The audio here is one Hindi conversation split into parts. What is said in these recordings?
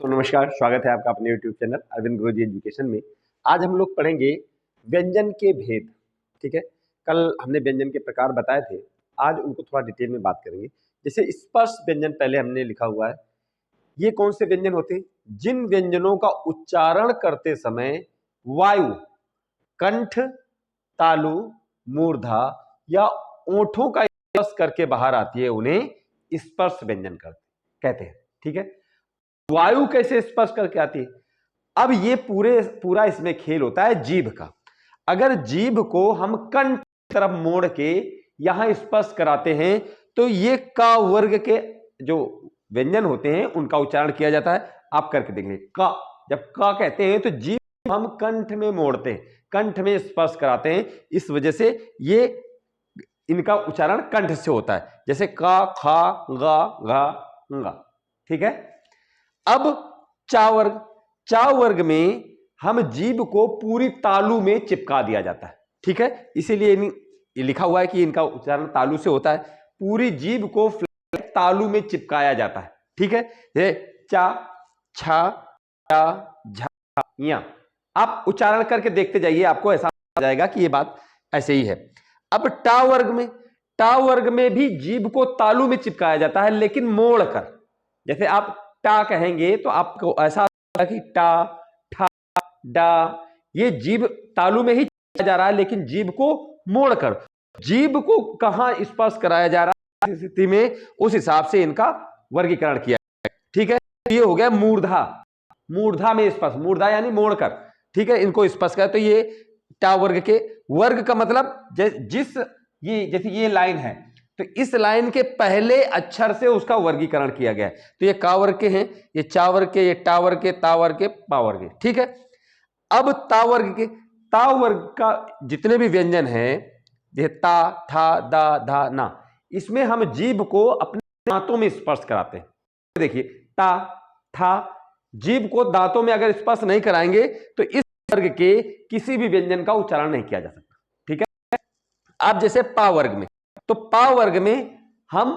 तो नमस्कार, स्वागत है आपका अपने YouTube चैनल अरविंद गुरुजी एजुकेशन में। आज हम लोग पढ़ेंगे व्यंजन के भेद। ठीक है, कल हमने व्यंजन के प्रकार बताए थे, आज उनको थोड़ा डिटेल में बात करेंगे। जैसे स्पर्श व्यंजन पहले हमने लिखा हुआ है। ये कौन से व्यंजन होते हैं? जिन व्यंजनों का उच्चारण करते समय वायु कंठ, तालु, मूर्धा या ओंठों का स्पर्श करके बाहर आती है, उन्हें स्पर्श व्यंजन कहते हैं। ठीक है, वायु कैसे स्पर्श करके आती है? अब ये पूरा इसमें खेल होता है जीभ का। अगर जीभ को हम कंठ की तरफ मोड़ के यहां स्पर्श कराते हैं तो ये का वर्ग के जो व्यंजन होते हैं उनका उच्चारण किया जाता है। आप करके देख लीजिए, का जब का कहते हैं तो जीभ हम कंठ में मोड़ते हैं, कंठ में स्पर्श कराते हैं, इस वजह से ये इनका उच्चारण कंठ से होता है। जैसे का, खा, गा, घा, गा। ठीक है, अब चा वर्ग में हम जीभ को पूरी तालु में चिपका दिया जाता है। ठीक है, इसीलिए ये लिखा हुआ है कि इनका उच्चारण तालु से होता है। पूरी जीभ को तालु में चिपकाया जाता है। ठीक है, ये चा, छा, चा, झा, या आप उच्चारण करके देखते जाइए, आपको ऐसा आ जाएगा कि ये बात ऐसे ही है। अब टा वर्ग में भी जीभ को तालु में चिपकाया जाता है, लेकिन मोड़ कर। जैसे आप टा कहेंगे तो आपको ऐसा कि टा, ठा, डा, ये जीभ तालु में ही जा रहा है, लेकिन जीभ को मोड़कर जीभ को कहां स्पर्श कराया जा रहा है स्थिति में, उस हिसाब से इनका वर्गीकरण किया है। ठीक है, ये हो गया मूर्धा में स्पर्श, मूर्धा यानी मोड़कर। ठीक है, इनको स्पर्श कर, तो ये टा वर्ग के वर्ग का मतलब जैसे ये लाइन है तो इस लाइन के पहले अक्षर से उसका वर्गीकरण किया गया है। तो ये का वर्ग के हैं, ये चा वर्ग के, ये टा वर्ग के, ता वर्ग के, पा वर्ग के। ठीक है, अब ता वर्ग का जितने भी व्यंजन हैं, जैसे ता, ठा, दा, धा, ना, इसमें हम जीभ को अपने दांतों में स्पर्श कराते हैं। देखिए, ता, ठा, जीभ को दांतों में अगर स्पर्श नहीं कराएंगे तो इस वर्ग के किसी भी व्यंजन का उच्चारण नहीं किया जा सकता। ठीक है, अब जैसे पा वर्ग में, तो पा वर्ग में हम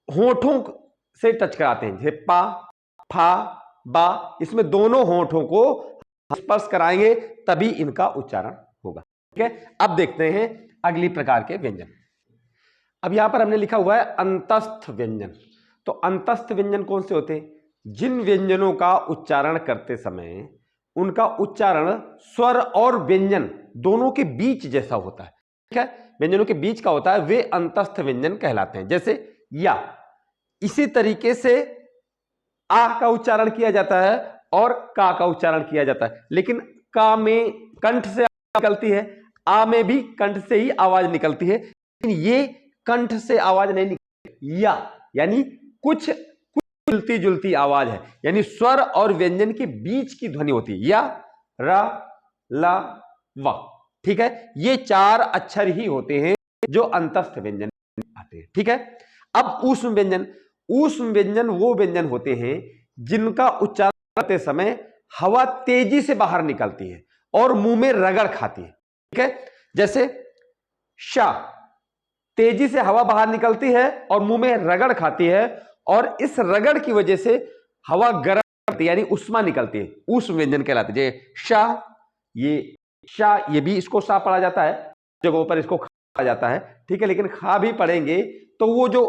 होठों से टच कराते हैं, जैसे पा, फा, बा, इसमें दोनों होठों को स्पर्श कराएंगे तभी इनका उच्चारण होगा। ठीक है, अब देखते हैं अगली प्रकार के व्यंजन। अब यहां पर हमने लिखा हुआ है अंतस्थ व्यंजन। तो अंतस्थ व्यंजन कौन से होते हैं? जिन व्यंजनों का उच्चारण करते समय उनका उच्चारण स्वर और व्यंजन दोनों के बीच जैसा होता है। ठीक है, व्यंजनों के बीच का होता है, वे अंतस्थ व्यंजन कहलाते हैं। जैसे या, इसी तरीके से आ का उच्चारण किया जाता है और का उच्चारण किया जाता है, लेकिन का में कंठ से निकलती है, आ में भी कंठ से ही आवाज निकलती है, लेकिन ये कंठ से आवाज नहीं निकलती। या यानी कुछ मिलती जुलती आवाज है, यानी स्वर और व्यंजन के बीच की ध्वनि होती है। या, रा, ला, वा। ठीक है, ये चार अक्षर ही होते हैं जो अंतस्थ व्यंजन आते हैं। ठीक है, अब ऊष्म व्यंजन वो व्यंजन होते हैं जिनका उच्चारण करते समय हवा तेजी से बाहर निकलती है और मुंह में रगड़ खाती है। ठीक है, जैसे शा, तेजी से हवा बाहर निकलती है और मुंह में रगड़ खाती है, और इस रगड़ की वजह से हवा गर्म करती है, यानी उष्मा निकलती है, ऊष्म व्यंजन कहलाते हैं। शा, ये भी इसको सा पढ़ा जाता है, जगहों पर इसको खा पढ़ा जाता है। ठीक है, लेकिन खा भी पढ़ेंगे तो वो जो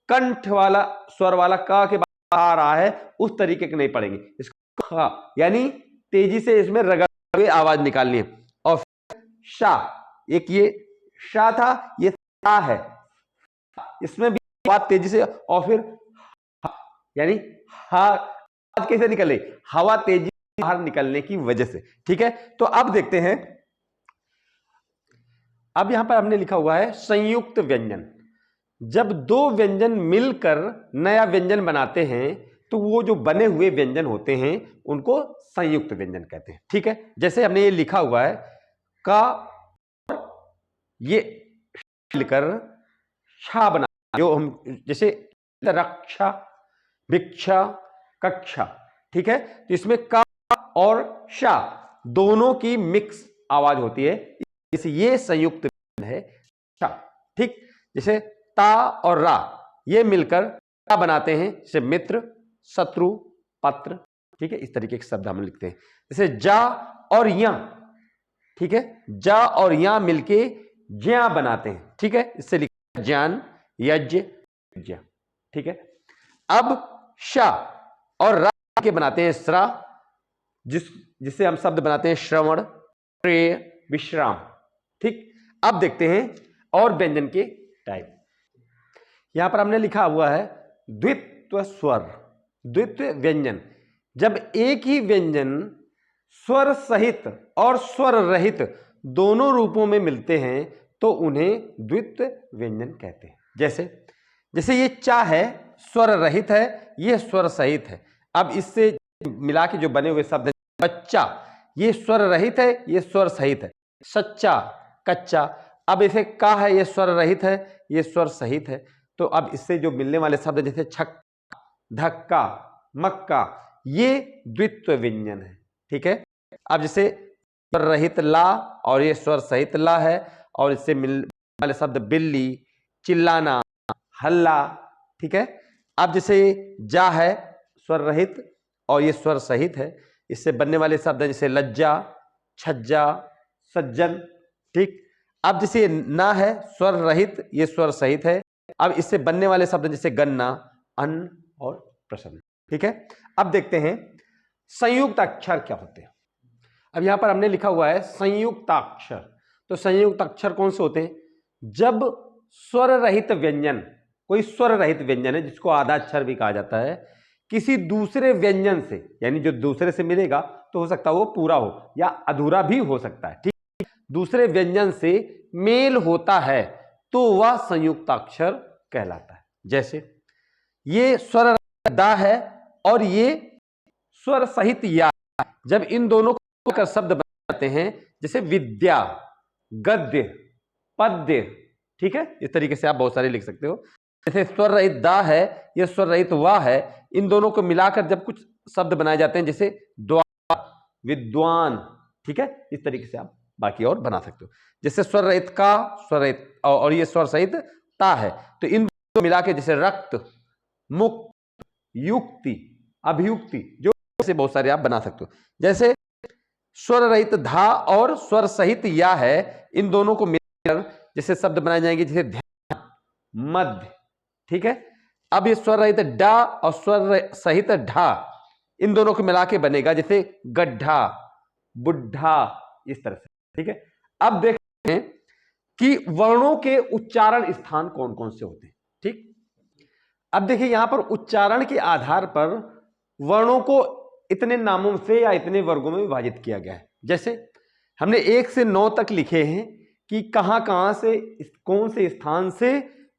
कंठ वाला स्वर वाला का के बाद आ रहा है उस तरीके के नहीं पढ़ेंगे, इसको खा यानी तेजी से इसमें रगड़ के आवाज निकालनी है। और शा, एक ये शा था, ये सा है, इसमें भी आवाज तेजी से, और फिर यानी हा कैसे निकले, हवा तेजी बाहर निकलने की वजह से। ठीक है, तो अब देखते हैं, अब यहां पर हमने लिखा हुआ है संयुक्त व्यंजन। जब दो व्यंजन मिलकर नया व्यंजन बनाते हैं तो वो जो बने हुए व्यंजन होते हैं उनको संयुक्त व्यंजन कहते हैं। ठीक है, जैसे हमने ये लिखा हुआ है का, ये लिखकर छा बना, जो हम जैसे रक्षा, भिक्षा, कक्षा। ठीक है, तो इसमें का और शा दोनों की मिक्स आवाज होती है, इसे ये संयुक्त है शा। ठीक, जैसे ता और रा ये मिलकर क्या बनाते हैं, जैसे मित्र, शत्रु, पत्र, ठीक है। इस तरीके के शब्द हम लिखते हैं। जैसे जा और या, ठीक है, जा और या मिलके ज्या बनाते हैं, ठीक है। इससे लिखते हैं ज्ञान, यज्ञ, विद्या, ठीक है। अब शा और रा के बनाते हैं श्रा, जिससे हम शब्द बनाते हैं श्रवण, प्रेय, विश्राम, ठीक। अब देखते हैं और व्यंजन के टाइप। यहां पर हमने लिखा हुआ है द्वित्व स्वर, द्वित्व व्यंजन। जब एक ही व्यंजन स्वर सहित और स्वर रहित दोनों रूपों में मिलते हैं तो उन्हें द्वित्व व्यंजन कहते हैं। जैसे ये चा है, स्वर रहित है, ये स्वर सहित है। अब इससे मिला के जो बने हुए शब्द, बच्चा, ये स्वर रहित है, ये स्वर सहित है। सच्चा, कच्चा, अब इसे का है, ये स्वर रहित है, ये स्वर सहित है। तो अब इससे जो मिलने वाले शब्द जैसे छक्का, धक्का, मक्का, ये द्वित्व व्यंजन है, ठीक है। अब जैसे स्वर रहित ला और ये स्वर सहित ला है, और इससे मिलने वाले शब्द बिल्ली, चिल्लाना, हल्ला, ठीक है। अब जैसे जा है स्वर रहित और ये स्वर सहित है, इससे बनने वाले शब्द जैसे लज्जा, छज्जा, सज्जन, ठीक। अब जैसे ना है स्वर रहित, ये स्वर सहित है। अब इससे बनने वाले शब्द जैसे गन्ना, अन्न और प्रसन्न, ठीक है। अब देखते हैं संयुक्त अक्षर क्या होते हैं। अब यहां पर हमने लिखा हुआ है संयुक्ताक्षर। तो संयुक्त अक्षर कौन से होते हैं? जब स्वर रहित व्यंजन, कोई स्वर रहित व्यंजन है जिसको आधा अक्षर भी कहा जाता है, किसी दूसरे व्यंजन से, यानी जो दूसरे से मिलेगा तो हो सकता है वो पूरा हो या अधूरा भी हो सकता है, ठीक। दूसरे व्यंजन से मेल होता है तो वह संयुक्ताक्षर कहलाता है। जैसे ये स्वर रहित दा है और ये स्वर सहित या, जब इन दोनों को शब्द बनाते हैं, जैसे विद्या, गद्य, पद्य, ठीक है। इस तरीके से आप बहुत सारे लिख सकते हो। जैसे स्वर रहित दा है, ये स्वर रहित वा है, इन दोनों को मिलाकर जब कुछ शब्द बनाए जाते हैं, जैसे द्वार, विद्वान, ठीक है। इस तरीके से आप बाकी और बना सकते हो। जैसे स्वर रहित का, स्वर रहित और ये स्वर सहित ता है, तो इन दोनों को मिला के जैसे रक्त, मुक्त, युक्ति, अभियुक्ति, जो से बहुत सारे आप बना सकते हो। जैसे स्वर रहित धा और स्वर सहित या है, इन दोनों को मिलाकर जैसे शब्द बनाए जाएंगे, जैसे ध्यान, मध्य, ठीक है। अब ये स्वर रहित डा और स्वर सहित ढा, इन दोनों को मिला के बनेगा जैसे गड्ढा, बुढ़ा, इस तरह से, ठीक है। अब देखते हैं कि वर्णों के उच्चारण स्थान कौन कौन से होते हैं, ठीक। अब देखिए यहां पर उच्चारण के आधार पर वर्णों को इतने नामों से या इतने वर्गों में विभाजित किया गया है। जैसे हमने 1 से 9 तक लिखे हैं कि कहां कहां से, कौन से स्थान से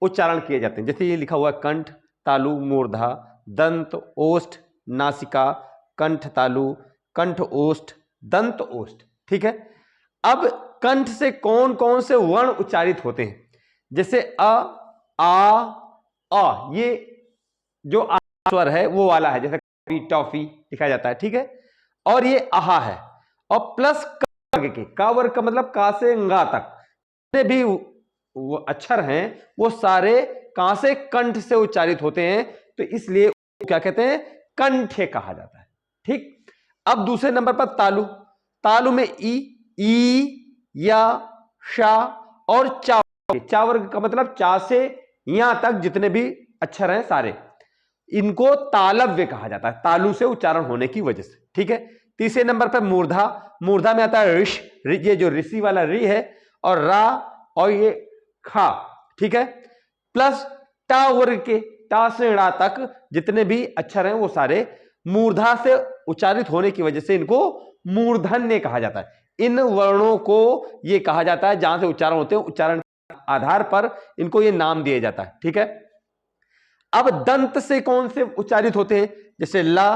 उच्चारण किए जाते हैं। जैसे ये लिखा हुआ कंठ, तालु, मूर्धा, दंत, ओष्ठ, नासिका, कंठ तालु, कंठ ओष्ठ, दंत ओष्ठ, ठीक है। अब कंठ से कौन कौन से वर्ण उच्चारित होते हैं? जैसे अ, आ, ये जो आ स्वर है वो वाला है, जैसे टॉफी लिखा जाता है, ठीक है। और ये आहा है। और प्लस क वर्ग के, का वर्ग का मतलब का से गा तक जितने भी वो अक्षर हैं वो सारे का से कंठ से उच्चारित होते हैं, तो इसलिए क्या कहते हैं? कंठे कहा जाता है, ठीक। अब दूसरे नंबर पर तालु। तालु में ई, या, शा और चा। चा वर्ग का मतलब चा से यहां तक जितने भी अक्षर हैं सारे, इनको तालव्य कहा जाता है, तालु से उच्चारण होने की वजह से, ठीक है। तीसरे नंबर पर मूर्धा। मूर्धा में आता है ऋष, ये जो ऋषि वाला रि है, और रा और ये खा, ठीक है। प्लस टा वर्ग के, टा से ड़ा तक जितने भी अक्षर हैं वो सारे मूर्धा से उच्चारित होने की वजह से इनको मूर्धन्य कहा जाता है। इन वर्णों को ये कहा जाता है जहां से उच्चारण होते हैं, उच्चारण के आधार पर इनको ये नाम दिया जाता है, ठीक है। अब दंत से कौन से उच्चारित होते हैं? जैसे ला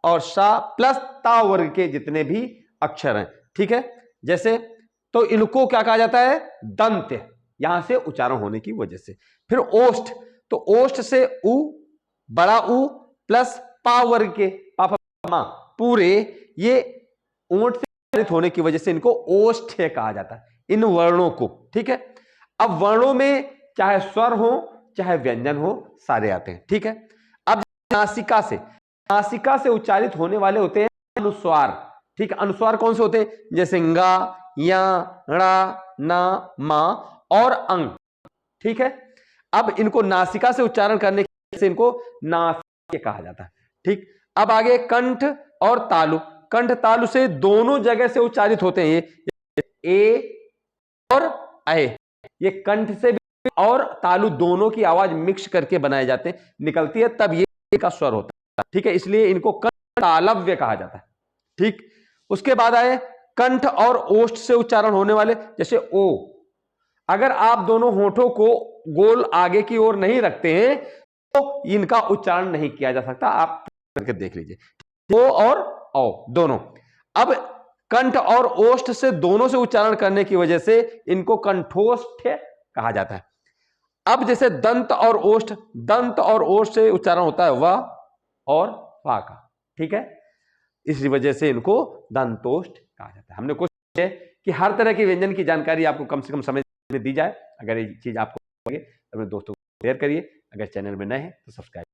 और शा प्लस ता वर्ग के जितने भी अक्षर हैं, ठीक है। जैसे तो इनको क्या कहा जाता है? दंत, यहां से उच्चारण होने की वजह से। फिर ओष्ठ, तो ओष्ठ से उ, बड़ा उ प्लस पा वर्ग के, पा पूरे, ये ओंठ से उच्चारित होने की वजह से इनको ओष्ठ्य कहा जाता है, इन वर्णों को, ठीक है। अब वर्णों में चाहे स्वर हो चाहे व्यंजन हो, सारे आते हैं, ठीक है। अब नासिका से, नासिका से उच्चारित होने वाले होते हैं अनुस्वार। ठीक है, अनुस्वार कौन से होते हैं? जैसे गा, या, ड़ा, ना, मा और अंग। ठीक है, अब इनको नासिका से उच्चारण करने से इनको नासिक कहा जाता है। ठीक, अब आगे कंठ और तालु। कंठ तालु से दोनों जगह से उच्चारित होते हैं ये ए और ए, ये कंठ से भी और तालु दोनों की आवाज मिक्स करके बनाए जाते हैं, निकलती है तब ये का स्वर होता है। ठीक है, इसलिए इनको कंठ तालव्य कहा जाता है। ठीक, उसके बाद आए कंठ और ओष्ठ से उच्चारण होने वाले, जैसे ओ। अगर आप दोनों होठों को गोल आगे की ओर नहीं रखते हैं तो इनका उच्चारण नहीं किया जा सकता। आप करके देख लीजिए, ओ और औ दोनों। अब कंठ और ओष्ठ से दोनों से उच्चारण करने की वजह से इनको कंठोष्ठ कहा जाता है। अब जैसे दंत और ओष्ठ, दंत और ओष्ठ से उच्चारण होता है व और वा का। ठीक है, इसी वजह से इनको दंतोष्ठ कहा जाता है। हमने कोशिश की कि हर तरह की व्यंजन की जानकारी आपको कम से कम समझ में दी जाए। अगर ये चीज आपको लगे तो अपने दोस्तों को शेयर करिए। अगर चैनल में नए हैं तो सब्सक्राइब